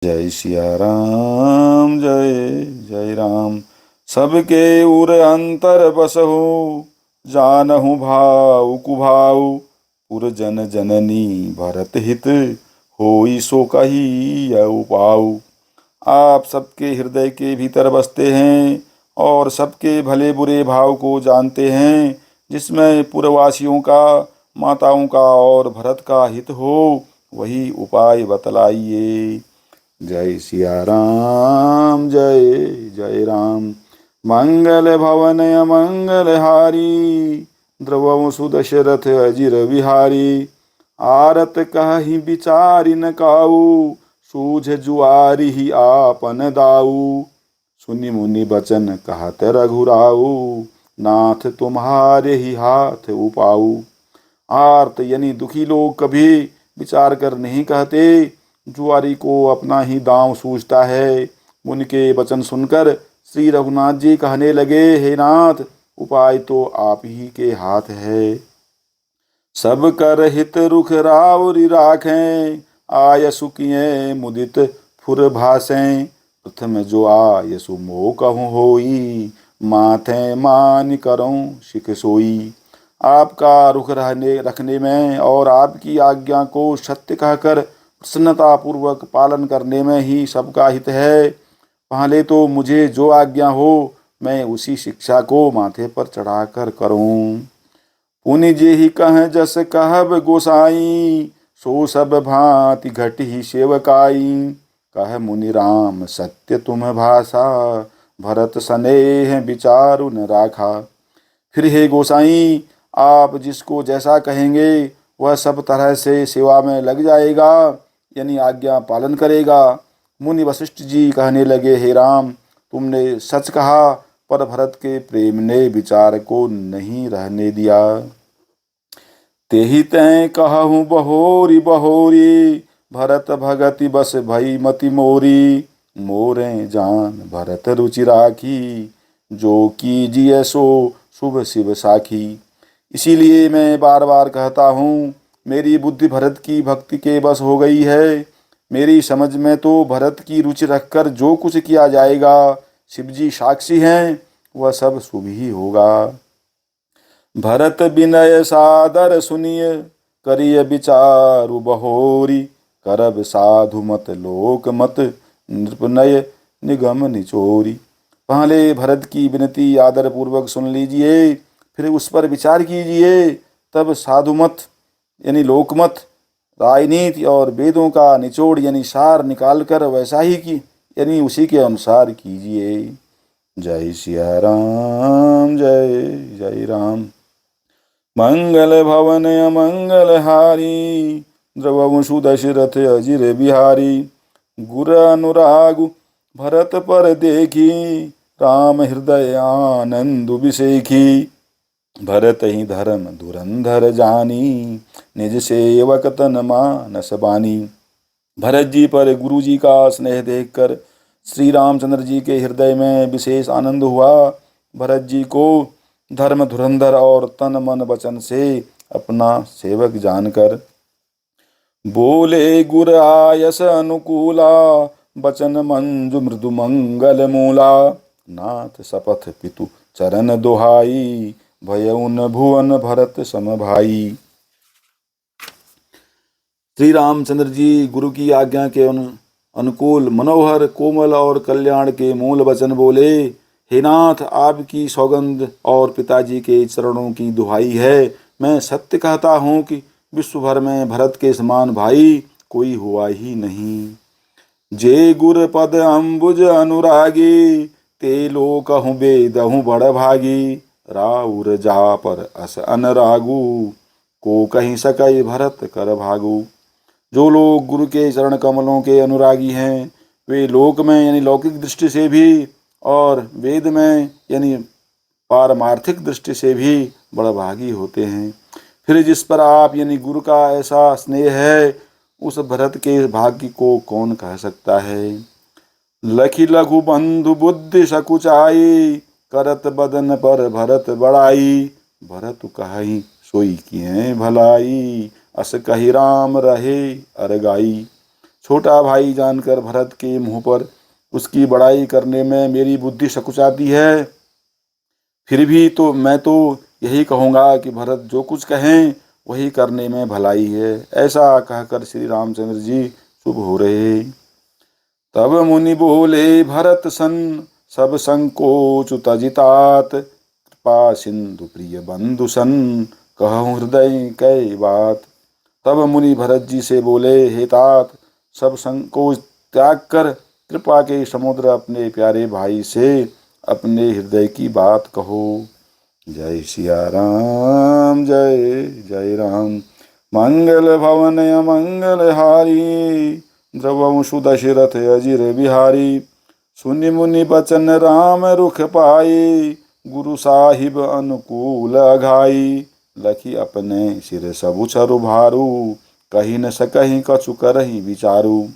जय सिया राम, जय जय राम। सबके उर अंतर बसहु, जानहु भाव कुभाव। पुर जन जननी भरत हित, होई सो कही यऊ पाऊ। आप सबके हृदय के भीतर बसते हैं और सबके भले बुरे भाव को जानते हैं। जिसमें पुरवासियों का, माताओं का और भरत का हित हो, वही उपाय बतलाइए। जय सिया राम, जय जय राम। मंगल भवन मंगल हारी, द्रवहु सुदशरथ अजिर विहारी। आरत कहि विचारि न काऊ, सूझ जुआरी ही आपन दाऊ। सुनि मुनि बचन कहत रघुराऊ, नाथ तुम्हारे ही हाथ उपाऊ। आर्त यानी दुखी लोग कभी विचार कर नहीं कहते, जुआरी को अपना ही दांव सूझता है। मुनि के वचन सुनकर श्री रघुनाथ जी कहने लगे, हे नाथ, उपाय तो आप ही के हाथ है। सब कर हित रुख रावरि राखें, आयसु किए मुदित फुर भासें। प्रथम जो आयसु मोह कहूँ होई, माथे मान करऊँ शिख सोई। आपका रुख रखने में और आपकी आज्ञा को सत्य कहकर प्रसन्नता पूर्वक पालन करने में ही सबका हित है। पहले तो मुझे जो आज्ञा हो, मैं उसी शिक्षा को माथे पर चढ़ाकर करूं। पुनि जे ही कह जस कहब गोसाई, सो सब भांति घट ही सेवकाई। कह मुनि राम सत्य तुम भाषा, भरत स्नेह विचारु न राखा। फिर हे गोसाई, आप जिसको जैसा कहेंगे वह सब तरह से सेवा में लग जाएगा, यानी आज्ञा पालन करेगा। मुनि वशिष्ठ जी कहने लगे, हे राम, तुमने सच कहा, पर भरत के प्रेम ने विचार को नहीं रहने दिया। तेहि तैं कहूँ बहोरी बहोरी, भरत भगति बस भई मति मोरी। मोरे जान भरत रुचि राखी, जो कीजिए सो शुभ शिव साखी। इसीलिए मैं बार बार कहता हूँ, मेरी बुद्धि भरत की भक्ति के बस हो गई है। मेरी समझ में तो भरत की रुचि रखकर जो कुछ किया जाएगा, शिवजी साक्षी हैं, वह सब शुभ ही होगा। भरत विनय सादर सुनिय, करिय विचारु बहोरी। करब साधु मत लोक मत, नृपनय निगम निचोरी। पहले भरत की विनती आदर पूर्वक सुन लीजिए, फिर उस पर विचार कीजिए। तब साधु मत यानी लोकमत, राजनीति और वेदों का निचोड़ यानी सार निकालकर वैसा ही की यानी उसी के अनुसार कीजिए। जय सिया राम, जय जय राम। मंगल भवन अमंगल हारी, द्रवंशु दशरथ अजिर बिहारी। गुर अनुरागु भरत पर देखी, राम हृदय आनंद विसेखी। भरत ही धर्म धुरंधर जानी, निज सेवक तन मानस बानी। भरत जी पर गुरु जी का स्नेह देखकर श्री रामचंद्र जी के हृदय में विशेष आनंद हुआ। भरत जी को धर्म धुरंधर और तन मन वचन से अपना सेवक जानकर बोले, गुर आयस अनुकूला, बचन मंजु मृदु मंगल मूला। नाथ शपथ पितु चरण दोहाई, भयउन भुवन भरत सम भाई। श्री रामचंद्र जी गुरु की आज्ञा के अनुकूल मनोहर कोमल और कल्याण के मूल वचन बोले। हे नाथ, आपकी सौगंध और पिताजी के चरणों की दुहाई है, मैं सत्य कहता हूँ कि विश्व भर में भरत के समान भाई कोई हुआ ही नहीं। जे गुर पद अम्बुज अनुरागी, ते लोकहु बेदहु बड़ भागी। राउर जा पर अस अनरागु, को कहीं सकई भरत कर भागु। जो लोग गुरु के चरण कमलों के अनुरागी हैं, वे लोक में यानी लौकिक दृष्टि से भी और वेद में यानी पारमार्थिक दृष्टि से भी बड़भागी होते हैं। फिर जिस पर आप यानी गुरु का ऐसा स्नेह है, उस भरत के भाग्य को कौन कह सकता है। लखी लघु बंधु बुद्धि सकुचाई, करत बदन पर भरत बड़ाई। भरत कहि सोई किए भलाई, अस कहि राम रहे अरगाई। छोटा भाई जानकर भरत के मुंह पर उसकी बड़ाई करने में मेरी बुद्धि सकुचाती है। फिर भी तो मैं तो यही कहूँगा कि भरत जो कुछ कहें वही करने में भलाई है। ऐसा कहकर श्री रामचंद्र जी चुप हो रहे। तब मुनि बोले भरत सन सब संकोच तजितात, कृपा सिंधु प्रिय बंधु सन कहूँ हृदय कै बात। तब मुनि भरत जी से बोले, हे तात, सब संकोच त्याग कर कृपा के समुद्र अपने प्यारे भाई से अपने हृदय की बात कहो। जय सिया राम, जय जय राम। मंगल भवन मंगल हारी, द्रवंशु दशरथ अजिर बिहारी। सुनि मुनि बचन राम रुख पाई, गुरु साहिब अनुकूल अघाई। लखी अपने सिर सबु छरु भारू, कही न सकहीं कछु करहीं विचारू।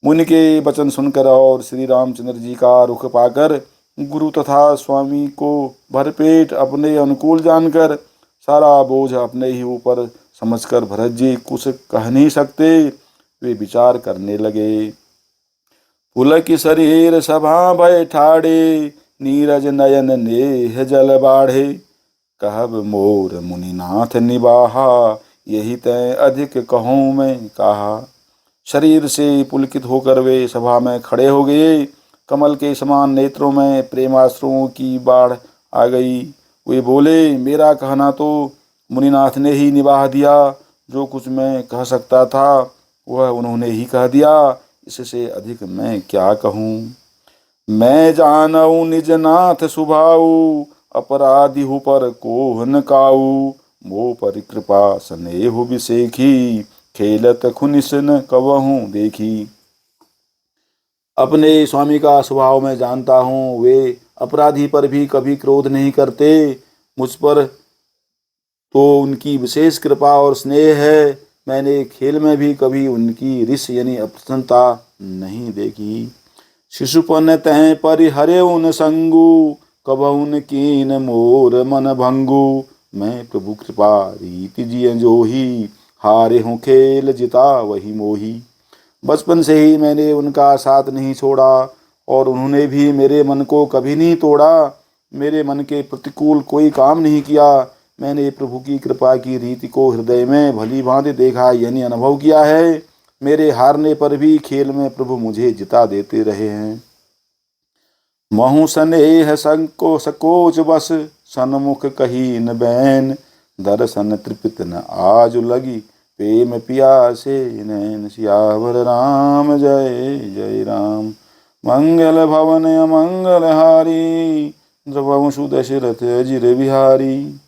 मुनि के वचन सुनकर और श्री रामचंद्र जी का रुख पाकर गुरु तथा स्वामी को भरपेट अपने अनुकूल जानकर सारा बोझ अपने ही ऊपर समझकर भरत जी कुछ कह नहीं सकते। वे विचार करने लगे। पुलक शरीर सभा भय ठाड़े, नीरज नयन नेह जल बाढ़े। कहब मोर मुनिनाथ निबाहा, यही तय अधिक कहूँ मैं कहा। शरीर से पुलकित होकर वे सभा में खड़े हो गए। कमल के समान नेत्रों में प्रेमाश्रुओं की बाढ़ आ गई। वे बोले, मेरा कहना तो मुनिनाथ ने ही निभा दिया। जो कुछ मैं कह सकता था वह उन्होंने ही कह दिया। इससे अधिक मैं क्या कहूँ। मैं जानऊ निज नाथ सुभाऊ, अपराधी हूँ पर कोह न काऊ। मोह पर कृपा स्नेह बिसेखी, खेलत खुनिस न कबहूँ देखी। अपने स्वामी का स्वभाव मैं जानता हूँ। वे अपराधी पर भी कभी क्रोध नहीं करते। मुझ पर तो उनकी विशेष कृपा और स्नेह है। मैंने खेल में भी कभी उनकी रिस यानी अप्रसन्नता नहीं देखी। शिशुपन तह परिहरे उन संगु, कबहुन कीन मोर मन भंगु। मैं प्रभु कृपा रीति जिय जोही, हारे हूँ खेल जिता वही मोही। बचपन से ही मैंने उनका साथ नहीं छोड़ा और उन्होंने भी मेरे मन को कभी नहीं तोड़ा। मेरे मन के प्रतिकूल कोई काम नहीं किया। मैंने प्रभु की कृपा की रीति को हृदय में भली भांति देखा यानी अनुभव किया है। मेरे हारने पर भी खेल में प्रभु मुझे जिता देते रहे हैं। महु स्नेह संको सकोच बस, सन्मुख कही न बैन। दर्शन तृपित न आज लगी, प्रेम पियासे नैन। सियावर राम, जय जय राम। मंगल भवन मंगल हारी, द्रवंशु दशरथ अजिर बिहारी।